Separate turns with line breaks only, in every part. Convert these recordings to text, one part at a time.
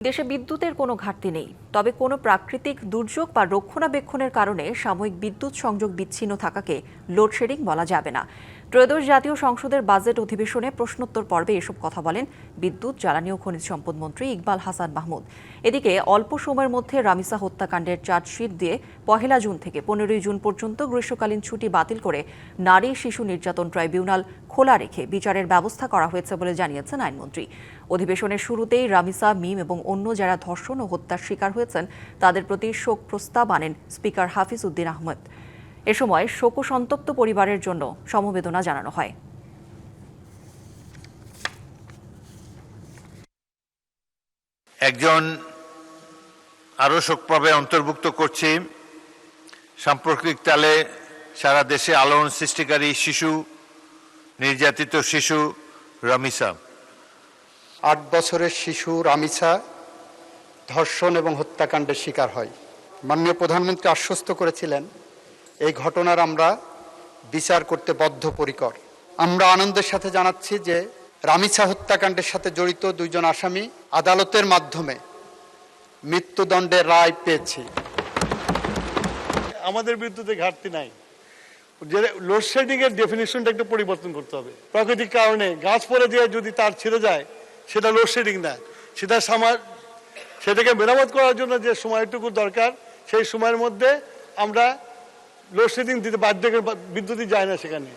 দেশে বিদ্যুতের কোনো ঘাটতি নেই, তবে কোনো প্রাকৃতিক দুর্যোগ বা রক্ষণাবেক্ষণের কারণে সাময়িক বিদ্যুৎ সংযোগ বিচ্ছিন্ন থাকাকে লোডশেডিং বলা যাবে না। ত্রয়োদশ জাতীয় সংসদের বাজেট অধিবেশনে প্রশ্নোত্তর পর্বে এসব কথা বলেন বিদ্যুৎ, জ্বালানি ও খনিজ সম্পদ মন্ত্রী ইকবাল হাসান মাহমুদ। এদিকে অল্প সময়ের মধ্যে রামিসা হত্যাকাণ্ডের চার্জশিট দিয়ে ১ জুন থেকে ১৫ জুন পর্যন্ত গ্রীষ্মকালীন ছুটি বাতিল করে নারী শিশু নির্যাতন ট্রাইব্যুনাল খোলা রেখে বিচারের ব্যবস্থা করা হয়েছে বলে জানিয়েছেন আইনমন্ত্রী। অধিবেশনের শুরুতেই রামিসা, মিম এবং অন্য যারা ধর্ষণ ও হত্যার শিকার হয়েছেন তাদের প্রতি শোক প্রস্তাব আনেন স্পিকার হাফিজ উদ্দিন আহমেদ। এ সময় শোকসন্তপ্ত পরিবারের জন্য সমবেদনা জানানো হয়।
একজন আরো শোকপাবে অন্তর্ভুক্ত করছি সাম্প্রতিক কালে সারা দেশে আলোড়ন সৃষ্টিকারী শিশু নির্যাতিত শিশু রামিসা।
৮ বছরের শিশু রামিসা ধর্ষণ এবং হত্যাকাণ্ডের শিকার হয়। মাননীয় প্রধানমন্ত্রী আশ্বস্ত করেছিলেন এই ঘটনার আমরা বিচার করতে বদ্ধপরিকর। আমরা আনন্দের সাথে জানাচ্ছি যে রামিসা হত্যাকাণ্ডের সাথে জড়িত ২ জন আসামি আদালতের মাধ্যমে মৃত্যুদণ্ডের রায় পেয়েছে।
আমাদের বিদ্যুতে ঘাটতি নাই, যে লোডশেডিং এর ডেফিনিশনটা একটু পরিবর্তন করতে হবে। প্রাকৃতিক কারণে গাছ পড়ে দিয়ে যদি তার ছিঁড়ে যায় সেটা লোডশেডিং না, সেটাকে মেরামত করার জন্য যে সময়টুকু দরকার সেই সময়ের মধ্যে আমরা লোডশেডিং দিতে বাধ্য, বিদ্যুৎই যায় না সেখানে।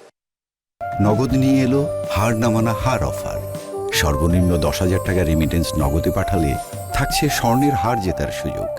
নগদ নিয়ে এলো হার না মানা হার অফার। সর্বনিম্ন ১০,০০০ টাকা রেমিটেন্স নগদে পাঠালে থাকছে স্বর্ণের হার জেতার সুযোগ।